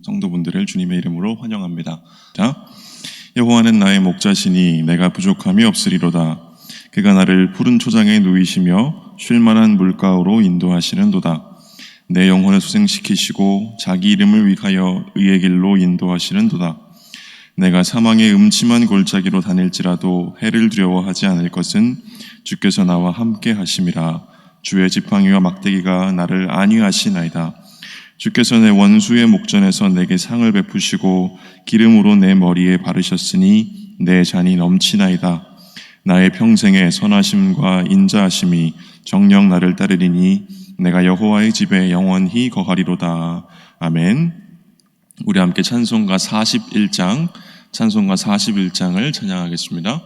성도분들을 주님의 이름으로 환영합니다. 자, 여호와는 나의 목자시니 내가 부족함이 없으리로다. 그가 나를 푸른 초장에 누이시며 쉴만한 물가로 인도하시는도다. 내 영혼을 소생시키시고 자기 이름을 위하여 의의 길로 인도하시는도다. 내가 사망의 음침한 골짜기로 다닐지라도 해를 두려워하지 않을 것은 주께서 나와 함께 하심이라. 주의 지팡이와 막대기가 나를 안위하시나이다. 주께서 내 원수의 목전에서 내게 상을 베푸시고 기름으로 내 머리에 바르셨으니 내 잔이 넘치나이다. 나의 평생의 선하심과 인자하심이 정녕 나를 따르리니 내가 여호와의 집에 영원히 거하리로다. 아멘. 우리 함께 찬송가 41장을 찬양하겠습니다.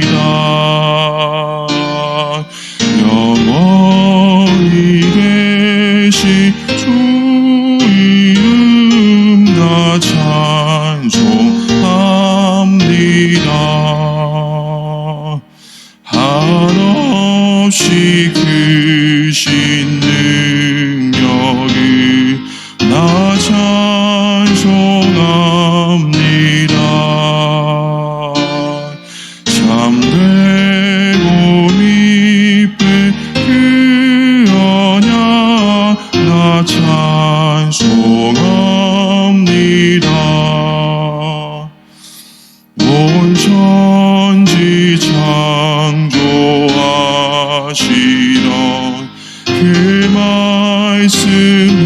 찬송합니다. 영원히 계신 주 이름 나 찬송합니다. 한없이 크신 능력을 나 찬송합니다. 참되고 미쁘 그 언약 나 찬송합니다. 온 천지 창조하시던 그 말씀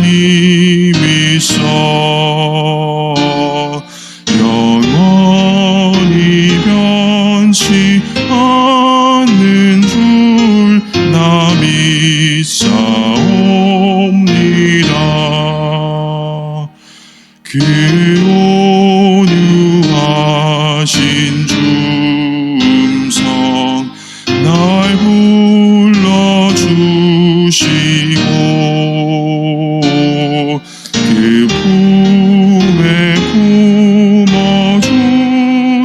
힘있어 영원히 변치 않는 줄 나 믿사옵니다. 그 온유하신 주 음성 날 불러주시고 그 품에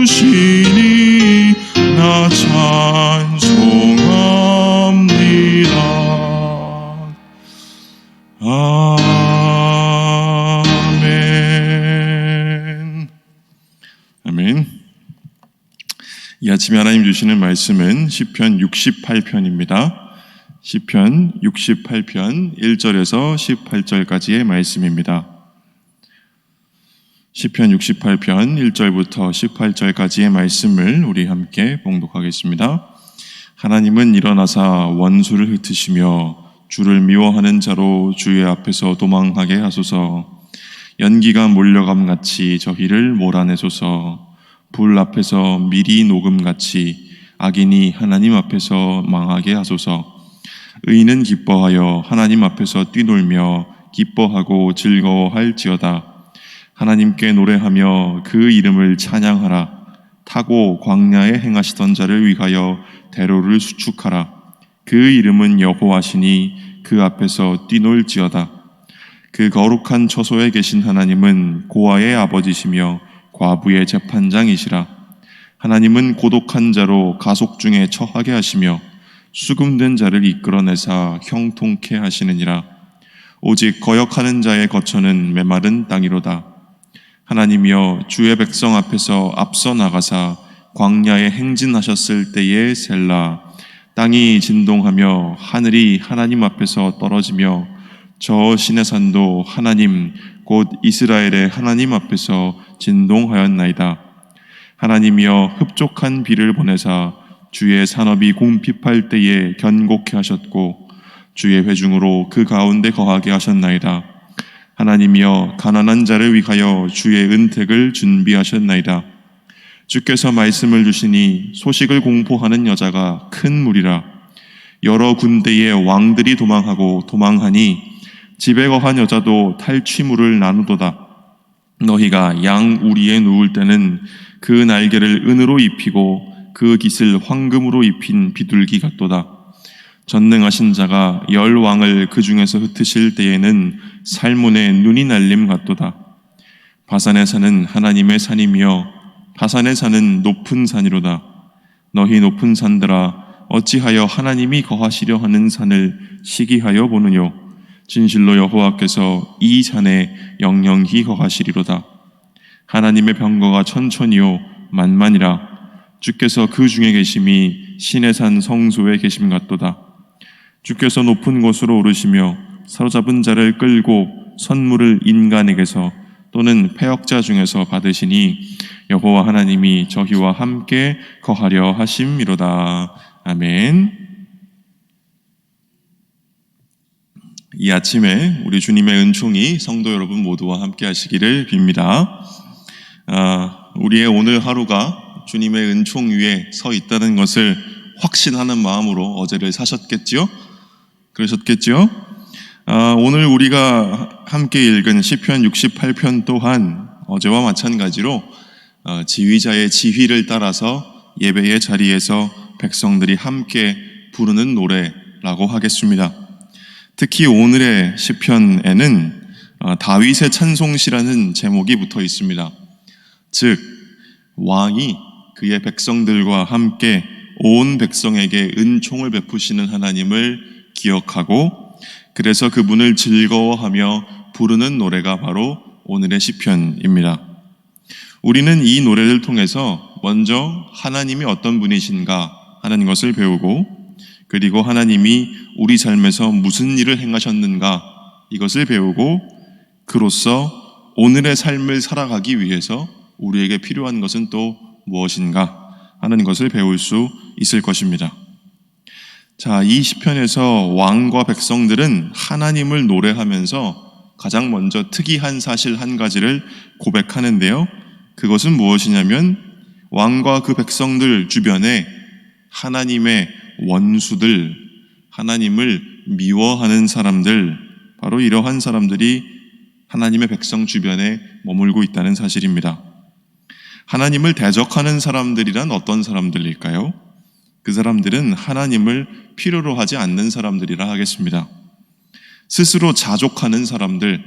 품어주시니 나 찬송합니다. 아멘. 아멘. 이 아침에 하나님 주시는 말씀은 시편 68편입니다. 시편 68편 1절에서 18절까지의 말씀입니다. 시편 68편 1절부터 18절까지의 말씀을 우리 함께 봉독하겠습니다. 하나님은 일어나사 원수를 흩으시며 주를 미워하는 자로 주의 앞에서 도망하게 하소서. 연기가 몰려감같이 저희를 몰아내소서. 불 앞에서 미리 녹음같이 악인이 하나님 앞에서 망하게 하소서. 의인은 기뻐하여 하나님 앞에서 뛰놀며 기뻐하고 즐거워할지어다. 하나님께 노래하며 그 이름을 찬양하라. 타고 광야에 행하시던 자를 위하여 대로를 수축하라. 그 이름은 여호와시니 그 앞에서 뛰놀지어다. 그 거룩한 처소에 계신 하나님은 고아의 아버지시며 과부의 재판장이시라. 하나님은 고독한 자로 가속 중에 처하게 하시며 수금된 자를 이끌어내사 형통케 하시느니라. 오직 거역하는 자의 거처는 메마른 땅이로다. 하나님이여 주의 백성 앞에서 앞서 나가사 광야에 행진하셨을 때의 셀라. 땅이 진동하며 하늘이 하나님 앞에서 떨어지며 저 시내산도 하나님 곧 이스라엘의 하나님 앞에서 진동하였나이다. 하나님이여 흡족한 비를 보내사 주의 산업이 궁핍할 때에 견고케 하셨고 주의 회중으로 그 가운데 거하게 하셨나이다. 하나님이여 가난한 자를 위하여 주의 은택을 준비하셨나이다. 주께서 말씀을 주시니 소식을 공포하는 여자가 큰 무리라. 여러 군대의 왕들이 도망하니 집에 거한 여자도 탈취물을 나누도다. 너희가 양 우리에 누울 때는 그 날개를 은으로 입히고 그 깃을 황금으로 입힌 비둘기 같도다. 전능하신 자가 열 왕을 그 중에서 흩으실 때에는 살문에 눈이 날림 같도다. 바산의 산은 하나님의 산이며 바산의 산은 높은 산이로다. 너희 높은 산들아 어찌하여 하나님이 거하시려 하는 산을 시기하여 보느뇨. 진실로 여호와께서 이 산에 영영히 거하시리로다. 하나님의 병거가 천천히요 만만이라. 주께서 그 중에 계심이 신의 산 성소에 계심 같도다. 주께서 높은 곳으로 오르시며 사로잡은 자를 끌고 선물을 인간에게서 또는 패역자 중에서 받으시니 여호와 하나님이 저희와 함께 거하려 하심이로다. 아멘. 이 아침에 우리 주님의 은총이 성도 여러분 모두와 함께 하시기를 빕니다. 우리의 오늘 하루가 주님의 은총 위에 서 있다는 것을 확신하는 마음으로 어제를 사셨겠지요? 그러셨겠지요? 오늘 우리가 함께 읽은 시편 68편 또한 어제와 마찬가지로 지휘자의 지휘를 따라서 예배의 자리에서 백성들이 함께 부르는 노래라고 하겠습니다. 특히 오늘의 시편에는 다윗의 찬송시라는 제목이 붙어 있습니다. 즉 왕이 그의 백성들과 함께 온 백성에게 은총을 베푸시는 하나님을 기억하고 그래서 그분을 즐거워하며 부르는 노래가 바로 오늘의 시편입니다. 우리는 이 노래를 통해서 먼저 하나님이 어떤 분이신가 하는 것을 배우고 그리고 하나님이 우리 삶에서 무슨 일을 행하셨는가 이것을 배우고 그로써 오늘의 삶을 살아가기 위해서 우리에게 필요한 것은 또 무엇인가 하는 것을 배울 수 있을 것입니다. 자, 이 시편에서 왕과 백성들은 하나님을 노래하면서 가장 먼저 특이한 사실 한 가지를 고백하는데요. 그것은 무엇이냐면 왕과 그 백성들 주변에 하나님의 원수들, 하나님을 미워하는 사람들, 바로 이러한 사람들이 하나님의 백성 주변에 머물고 있다는 사실입니다. 하나님을 대적하는 사람들이란 어떤 사람들일까요? 그 사람들은 하나님을 필요로 하지 않는 사람들이라 하겠습니다. 스스로 자족하는 사람들,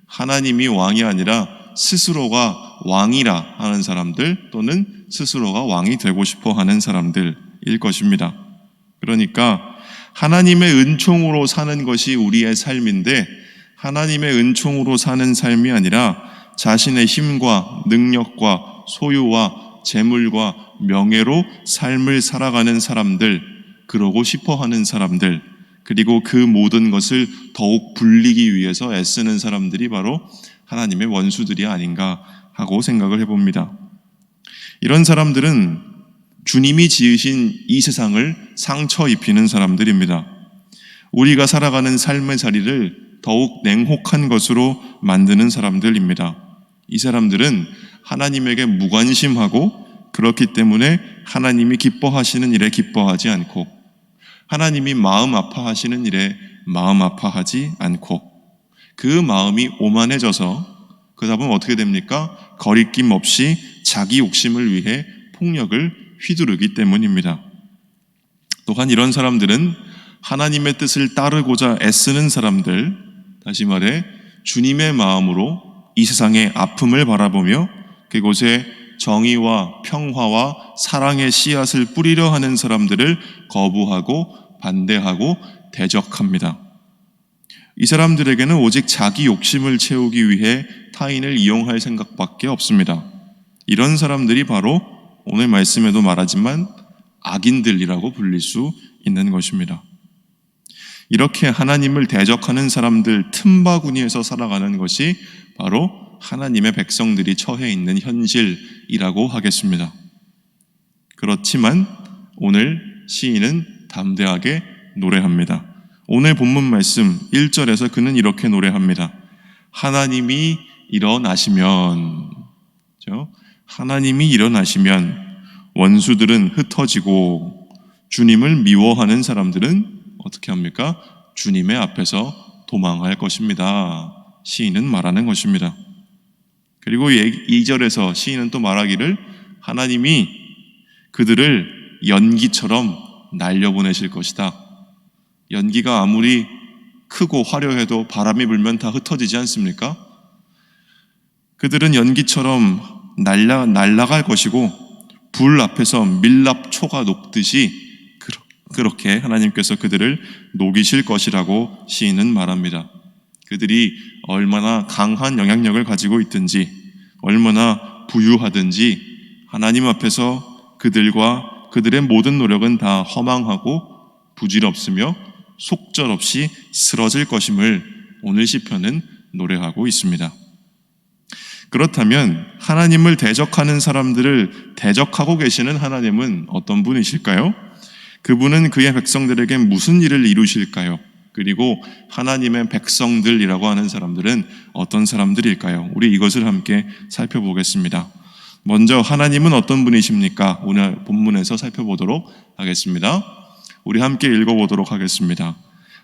하나님이 왕이 아니라 스스로가 왕이라 하는 사람들 또는 스스로가 왕이 되고 싶어 하는 사람들일 것입니다. 그러니까 하나님의 은총으로 사는 것이 우리의 삶인데 하나님의 은총으로 사는 삶이 아니라 자신의 힘과 능력과 소유와 재물과 명예로 삶을 살아가는 사람들, 그러고 싶어 하는 사람들, 그리고 그 모든 것을 더욱 불리기 위해서 애쓰는 사람들이 바로 하나님의 원수들이 아닌가 하고 생각을 해봅니다. 이런 사람들은 주님이 지으신 이 세상을 상처 입히는 사람들입니다. 우리가 살아가는 삶의 자리를 더욱 냉혹한 것으로 만드는 사람들입니다. 이 사람들은 하나님에게 무관심하고 그렇기 때문에 하나님이 기뻐하시는 일에 기뻐하지 않고 하나님이 마음 아파하시는 일에 마음 아파하지 않고 그 마음이 오만해져서 그 다음은 어떻게 됩니까? 거리낌 없이 자기 욕심을 위해 폭력을 휘두르기 때문입니다. 또한 이런 사람들은 하나님의 뜻을 따르고자 애쓰는 사람들, 다시 말해 주님의 마음으로 이 세상의 아픔을 바라보며 그곳에 정의와 평화와 사랑의 씨앗을 뿌리려 하는 사람들을 거부하고 반대하고 대적합니다. 이 사람들에게는 오직 자기 욕심을 채우기 위해 타인을 이용할 생각밖에 없습니다. 이런 사람들이 바로 오늘 말씀에도 말하지만 악인들이라고 불릴 수 있는 것입니다. 이렇게 하나님을 대적하는 사람들 틈바구니에서 살아가는 것이 바로 하나님의 백성들이 처해 있는 현실이라고 하겠습니다. 그렇지만 오늘 시인은 담대하게 노래합니다. 오늘 본문 말씀 1절에서 그는 이렇게 노래합니다. 하나님이 일어나시면, 하나님이 일어나시면 원수들은 흩어지고 주님을 미워하는 사람들은 어떻게 합니까? 주님의 앞에서 도망할 것입니다. 시인은 말하는 것입니다. 그리고 2절에서 시인은 또 말하기를 하나님이 그들을 연기처럼 날려보내실 것이다. 연기가 아무리 크고 화려해도 바람이 불면 다 흩어지지 않습니까? 그들은 연기처럼 날아갈 것이고 불 앞에서 밀랍초가 녹듯이 그렇게 하나님께서 그들을 녹이실 것이라고 시인은 말합니다. 그들이 얼마나 강한 영향력을 가지고 있든지 얼마나 부유하든지 하나님 앞에서 그들과 그들의 모든 노력은 다 허망하고 부질없으며 속절없이 쓰러질 것임을 오늘 시편은 노래하고 있습니다. 그렇다면 하나님을 대적하는 사람들을 대적하고 계시는 하나님은 어떤 분이실까요? 그분은 그의 백성들에게 무슨 일을 이루실까요? 그리고 하나님의 백성들이라고 하는 사람들은 어떤 사람들일까요? 우리 이것을 함께 살펴보겠습니다. 먼저 하나님은 어떤 분이십니까? 오늘 본문에서 살펴보도록 하겠습니다. 우리 함께 읽어보도록 하겠습니다.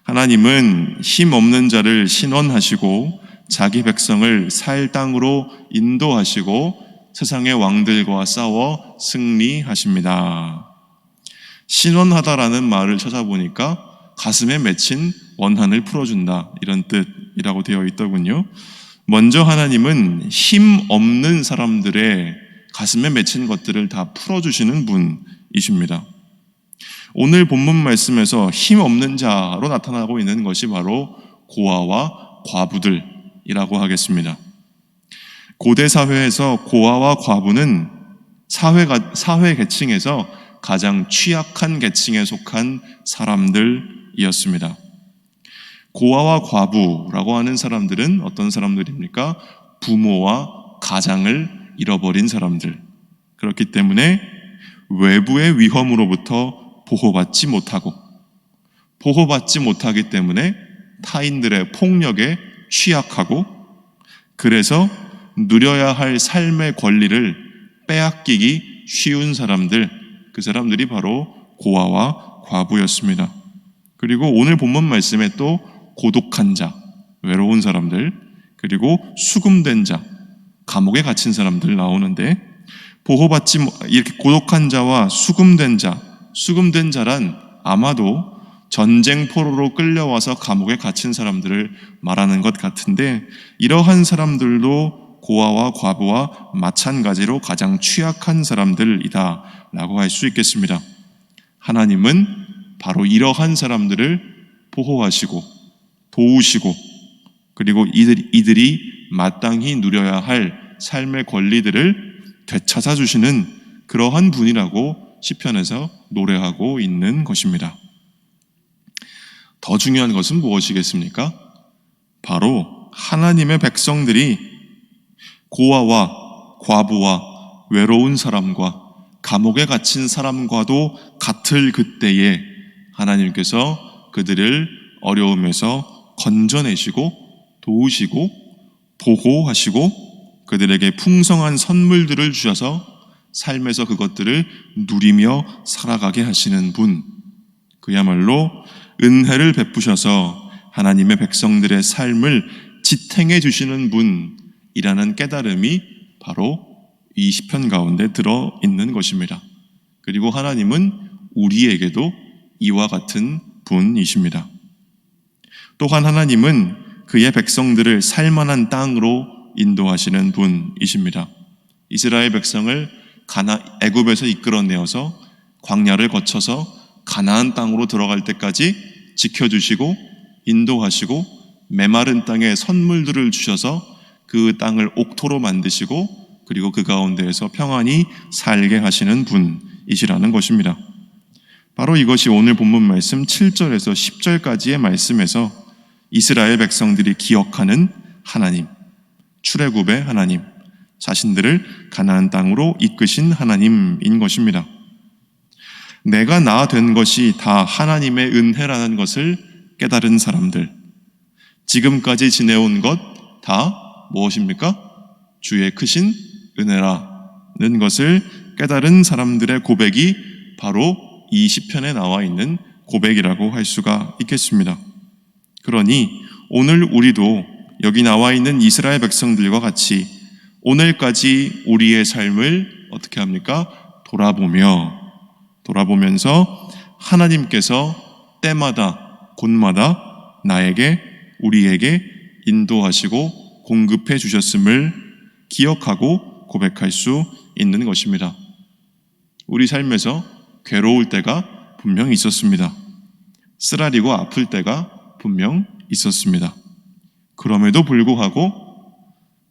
하나님은 힘 없는 자를 신원하시고 자기 백성을 살 땅으로 인도하시고 세상의 왕들과 싸워 승리하십니다. 신원하다라는 말을 찾아보니까 가슴에 맺힌 원한을 풀어준다, 이런 뜻이라고 되어 있더군요. 먼저 하나님은 힘 없는 사람들의 가슴에 맺힌 것들을 다 풀어주시는 분이십니다. 오늘 본문 말씀에서 힘 없는 자로 나타나고 있는 것이 바로 고아와 과부들이라고 하겠습니다. 고대 사회에서 고아와 과부는 사회 계층에서 가장 취약한 계층에 속한 사람들이었습니다. 고아와 과부라고 하는 사람들은 어떤 사람들입니까? 부모와 가장을 잃어버린 사람들. 그렇기 때문에 외부의 위험으로부터 보호받지 못하기 때문에 타인들의 폭력에 취약하고, 그래서 누려야 할 삶의 권리를 빼앗기기 쉬운 사람들, 그 사람들이 바로 고아와 과부였습니다. 그리고 오늘 본문 말씀에 또 고독한 자, 외로운 사람들, 그리고 수금된 자, 감옥에 갇힌 사람들 나오는데, 이렇게 고독한 자와 수금된 자란 아마도 전쟁포로로 끌려와서 감옥에 갇힌 사람들을 말하는 것 같은데, 이러한 사람들도 고아와 과부와 마찬가지로 가장 취약한 사람들이다 라고 할 수 있겠습니다. 하나님은 바로 이러한 사람들을 보호하시고 도우시고, 그리고 이들이 마땅히 누려야 할 삶의 권리들을 되찾아 주시는 그러한 분이라고 시편에서 노래하고 있는 것입니다. 더 중요한 것은 무엇이겠습니까? 바로 하나님의 백성들이 고아와 과부와 외로운 사람과 감옥에 갇힌 사람과도 같을 그때에 하나님께서 그들을 어려움에서 건져내시고 도우시고 보호하시고 그들에게 풍성한 선물들을 주셔서 삶에서 그것들을 누리며 살아가게 하시는 분, 그야말로 은혜를 베푸셔서 하나님의 백성들의 삶을 지탱해 주시는 분이라는 깨달음이 바로 이 시편 가운데 들어있는 것입니다. 그리고 하나님은 우리에게도 이와 같은 분이십니다. 또한 하나님은 그의 백성들을 살만한 땅으로 인도하시는 분이십니다. 이스라엘 백성을 애굽에서 이끌어내어서 광야를 거쳐서 가나안 땅으로 들어갈 때까지 지켜주시고 인도하시고 메마른 땅에 선물들을 주셔서 그 땅을 옥토로 만드시고 그리고 그 가운데에서 평안히 살게 하시는 분이시라는 것입니다. 바로 이것이 오늘 본문 말씀 7절에서 10절까지의 말씀에서 이스라엘 백성들이 기억하는 하나님, 출애굽의 하나님, 자신들을 가나안 땅으로 이끄신 하나님인 것입니다. 내가 나 된 것이 다 하나님의 은혜라는 것을 깨달은 사람들, 지금까지 지내온 것 다 무엇입니까? 주의 크신 은혜라는 것을 깨달은 사람들의 고백이 바로 이 시편에 나와 있는 고백이라고 할 수가 있겠습니다. 그러니 오늘 우리도 여기 나와 있는 이스라엘 백성들과 같이 오늘까지 우리의 삶을 어떻게 합니까? 돌아보면서 하나님께서 때마다 곳마다 나에게, 우리에게 인도하시고 공급해 주셨음을 기억하고 고백할 수 있는 것입니다. 우리 삶에서 괴로울 때가 분명 있었습니다. 쓰라리고 아플 때가 분명 있었습니다. 그럼에도 불구하고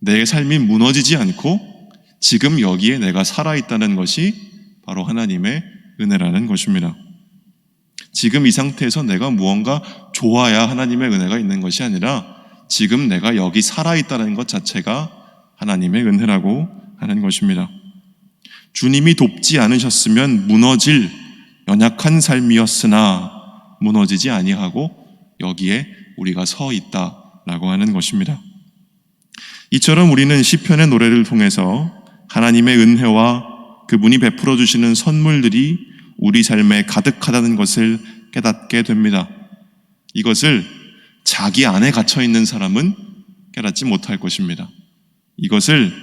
내 삶이 무너지지 않고 지금 여기에 내가 살아있다는 것이 바로 하나님의 은혜라는 것입니다. 지금 이 상태에서 내가 무언가 좋아야 하나님의 은혜가 있는 것이 아니라 지금 내가 여기 살아있다는 것 자체가 하나님의 은혜라고 하는 것입니다. 주님이 돕지 않으셨으면 무너질 연약한 삶이었으나 무너지지 아니하고 여기에 우리가 서 있다라고 하는 것입니다. 이처럼 우리는 시편의 노래를 통해서 하나님의 은혜와 그분이 베풀어 주시는 선물들이 우리 삶에 가득하다는 것을 깨닫게 됩니다. 이것을 자기 안에 갇혀 있는 사람은 깨닫지 못할 것입니다. 이것을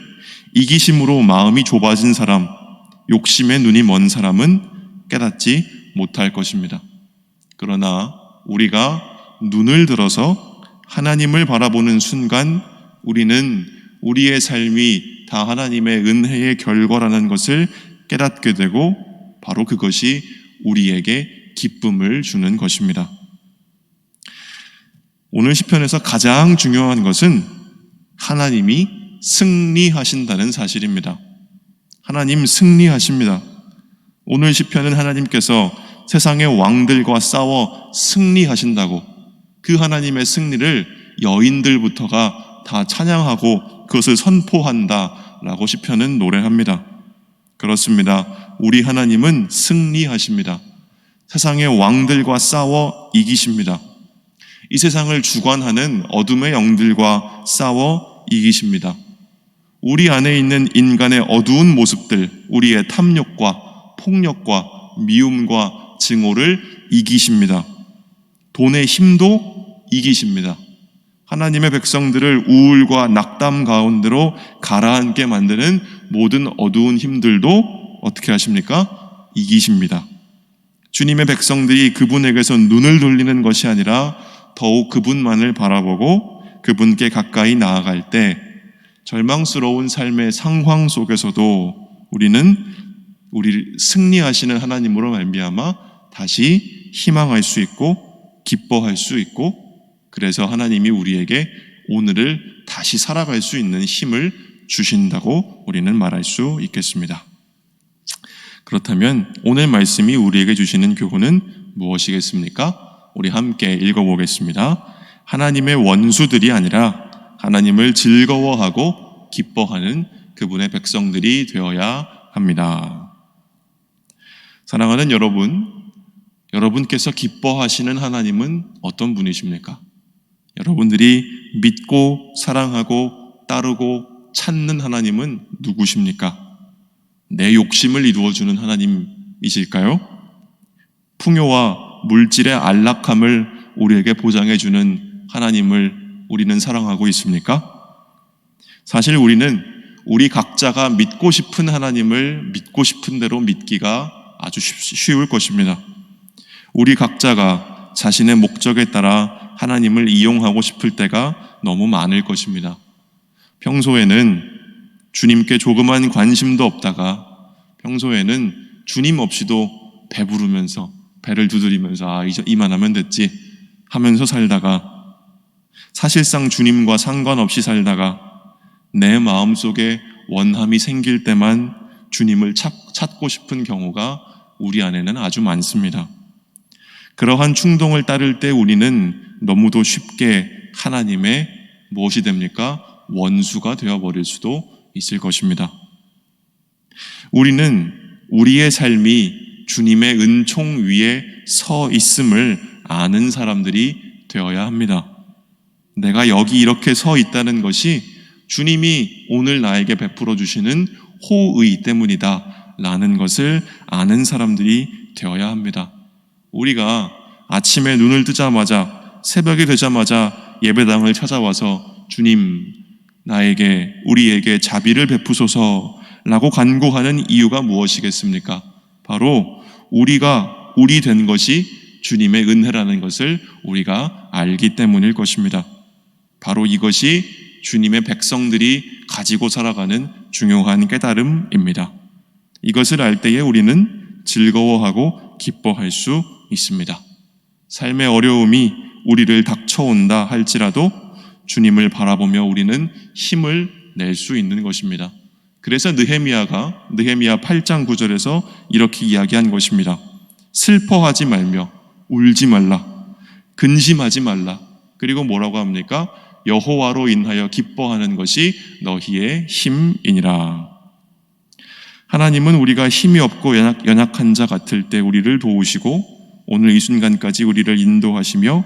이기심으로 마음이 좁아진 사람, 욕심에 눈이 먼 사람은 깨닫지 못할 것입니다. 그러나 우리가 눈을 들어서 하나님을 바라보는 순간 우리는 우리의 삶이 다 하나님의 은혜의 결과라는 것을 깨닫게 되고 바로 그것이 우리에게 기쁨을 주는 것입니다. 오늘 시편에서 가장 중요한 것은 하나님이 승리하신다는 사실입니다. 하나님 승리하십니다. 오늘 시편은 하나님께서 세상의 왕들과 싸워 승리하신다고 그 하나님의 승리를 여인들부터가 다 찬양하고 그것을 선포한다라고 시편은 노래합니다. 그렇습니다. 우리 하나님은 승리하십니다. 세상의 왕들과 싸워 이기십니다. 이 세상을 주관하는 어둠의 영들과 싸워 이기십니다. 우리 안에 있는 인간의 어두운 모습들, 우리의 탐욕과 폭력과 미움과 증오를 이기십니다. 돈의 힘도 이기십니다. 하나님의 백성들을 우울과 낙담 가운데로 가라앉게 만드는 모든 어두운 힘들도 어떻게 하십니까? 이기십니다. 주님의 백성들이 그분에게서 눈을 돌리는 것이 아니라 더욱 그분만을 바라보고 그분께 가까이 나아갈 때 절망스러운 삶의 상황 속에서도 우리는 우리를 승리하시는 하나님으로 말미암아 다시 희망할 수 있고 기뻐할 수 있고 그래서 하나님이 우리에게 오늘을 다시 살아갈 수 있는 힘을 주신다고 우리는 말할 수 있겠습니다. 그렇다면 오늘 말씀이 우리에게 주시는 교훈은 무엇이겠습니까? 우리 함께 읽어보겠습니다. 하나님의 원수들이 아니라 하나님을 즐거워하고 기뻐하는 그분의 백성들이 되어야 합니다. 사랑하는 여러분, 여러분께서 기뻐하시는 하나님은 어떤 분이십니까? 여러분들이 믿고 사랑하고 따르고 찾는 하나님은 누구십니까? 내 욕심을 이루어주는 하나님이실까요? 풍요와 물질의 안락함을 우리에게 보장해주는 하나님을 우리는 사랑하고 있습니까? 사실 우리는 우리 각자가 믿고 싶은 하나님을 믿고 싶은 대로 믿기가 아주 쉬울 것입니다. 우리 각자가 자신의 목적에 따라 하나님을 이용하고 싶을 때가 너무 많을 것입니다. 평소에는 주님께 조그만 관심도 없다가 평소에는 주님 없이도 배부르면서 배를 두드리면서 이제 이만하면 됐지 하면서 살다가 사실상 주님과 상관없이 살다가 내 마음속에 원함이 생길 때만 주님을 찾고 싶은 경우가 우리 안에는 아주 많습니다. 그러한 충동을 따를 때 우리는 너무도 쉽게 하나님의 무엇이 됩니까? 원수가 되어버릴 수도 있을 것입니다. 우리는 우리의 삶이 주님의 은총 위에 서 있음을 아는 사람들이 되어야 합니다. 내가 여기 이렇게 서 있다는 것이 주님이 오늘 나에게 베풀어 주시는 호의 때문이다 라는 것을 아는 사람들이 되어야 합니다. 우리가 아침에 눈을 뜨자마자 새벽이 되자마자 예배당을 찾아와서 주님 나에게 우리에게 자비를 베푸소서 라고 간구하는 이유가 무엇이겠습니까? 바로 우리가 우리 된 것이 주님의 은혜라는 것을 우리가 알기 때문일 것입니다. 바로 이것이 주님의 백성들이 가지고 살아가는 중요한 깨달음입니다. 이것을 알 때에 우리는 즐거워하고 기뻐할 수 있습니다. 삶의 어려움이 우리를 닥쳐온다 할지라도 주님을 바라보며 우리는 힘을 낼 수 있는 것입니다. 그래서 느헤미야 8장 9절에서 이렇게 이야기한 것입니다. 슬퍼하지 말며 울지 말라, 근심하지 말라. 그리고 뭐라고 합니까? 여호와로 인하여 기뻐하는 것이 너희의 힘이니라. 하나님은 우리가 힘이 없고 연약한 자 같을 때 우리를 도우시고 오늘 이 순간까지 우리를 인도하시며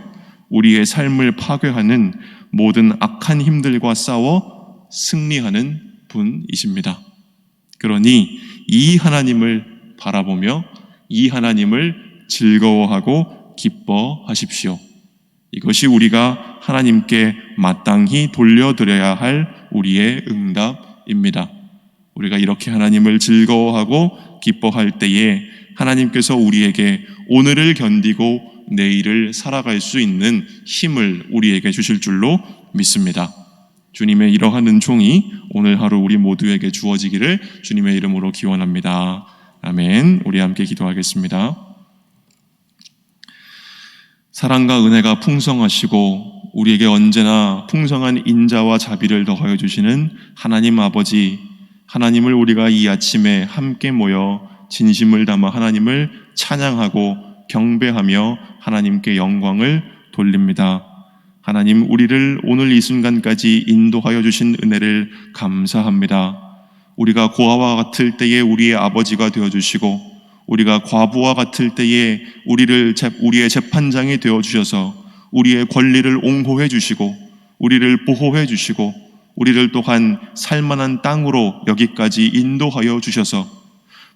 우리의 삶을 파괴하는 모든 악한 힘들과 싸워 승리하는 분이십니다. 그러니 이 하나님을 바라보며 이 하나님을 즐거워하고 기뻐하십시오. 이것이 우리가 하나님께 마땅히 돌려드려야 할 우리의 응답입니다. 우리가 이렇게 하나님을 즐거워하고 기뻐할 때에 하나님께서 우리에게 오늘을 견디고 내일을 살아갈 수 있는 힘을 우리에게 주실 줄로 믿습니다. 주님의 이러한 은총이 오늘 하루 우리 모두에게 주어지기를 주님의 이름으로 기원합니다. 아멘. 우리 함께 기도하겠습니다. 사랑과 은혜가 풍성하시고 우리에게 언제나 풍성한 인자와 자비를 더하여 주시는 하나님 아버지, 하나님을 우리가 이 아침에 함께 모여 진심을 담아 하나님을 찬양하고 경배하며 하나님께 영광을 돌립니다. 하나님, 우리를 오늘 이 순간까지 인도하여 주신 은혜를 감사합니다. 우리가 고아와 같을 때에 우리의 아버지가 되어주시고 우리가 과부와 같을 때에 우리의 재판장이 되어주셔서 우리의 권리를 옹호해 주시고 우리를 보호해 주시고 우리를 또한 살만한 땅으로 여기까지 인도하여 주셔서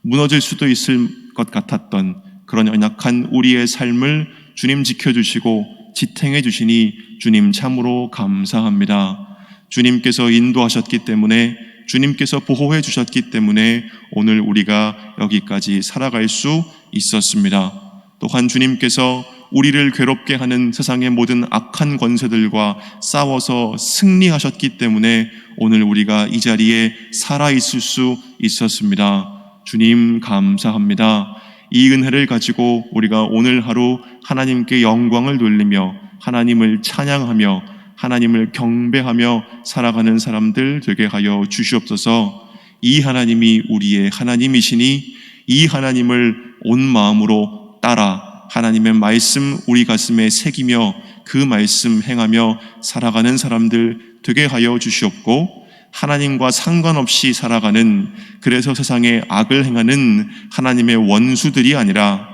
무너질 수도 있을 것 같았던 그런 연약한 우리의 삶을 주님 지켜주시고 지탱해 주시니 주님 참으로 감사합니다. 주님께서 인도하셨기 때문에, 주님께서 보호해 주셨기 때문에 오늘 우리가 여기까지 살아갈 수 있었습니다. 또한 주님께서 우리를 괴롭게 하는 세상의 모든 악한 권세들과 싸워서 승리하셨기 때문에 오늘 우리가 이 자리에 살아있을 수 있었습니다. 주님 감사합니다. 이 은혜를 가지고 우리가 오늘 하루 하나님께 영광을 돌리며 하나님을 찬양하며 하나님을 경배하며 살아가는 사람들 되게 하여 주시옵소서. 이 하나님이 우리의 하나님이시니 이 하나님을 온 마음으로 따라 하나님의 말씀 우리 가슴에 새기며 그 말씀 행하며 살아가는 사람들 되게 하여 주시옵고, 하나님과 상관없이 살아가는, 그래서 세상에 악을 행하는 하나님의 원수들이 아니라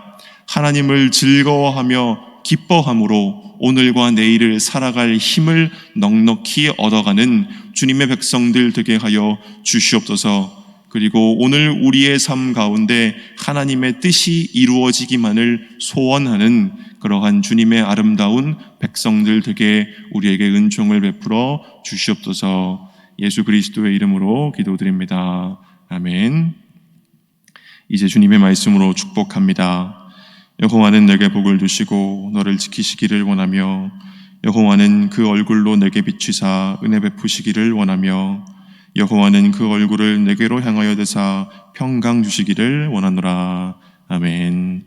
하나님을 즐거워하며 기뻐함으로 오늘과 내일을 살아갈 힘을 넉넉히 얻어가는 주님의 백성들 되게 하여 주시옵소서. 그리고 오늘 우리의 삶 가운데 하나님의 뜻이 이루어지기만을 소원하는 그러한 주님의 아름다운 백성들 되게 우리에게 은총을 베풀어 주시옵소서. 예수 그리스도의 이름으로 기도드립니다. 아멘. 이제 주님의 말씀으로 축복합니다. 여호와는 내게 복을 주시고 너를 지키시기를 원하며 여호와는 그 얼굴로 내게 비추사 은혜 베푸시기를 원하며 여호와는 그 얼굴을 내게로 향하여 대사 평강 주시기를 원하노라. 아멘.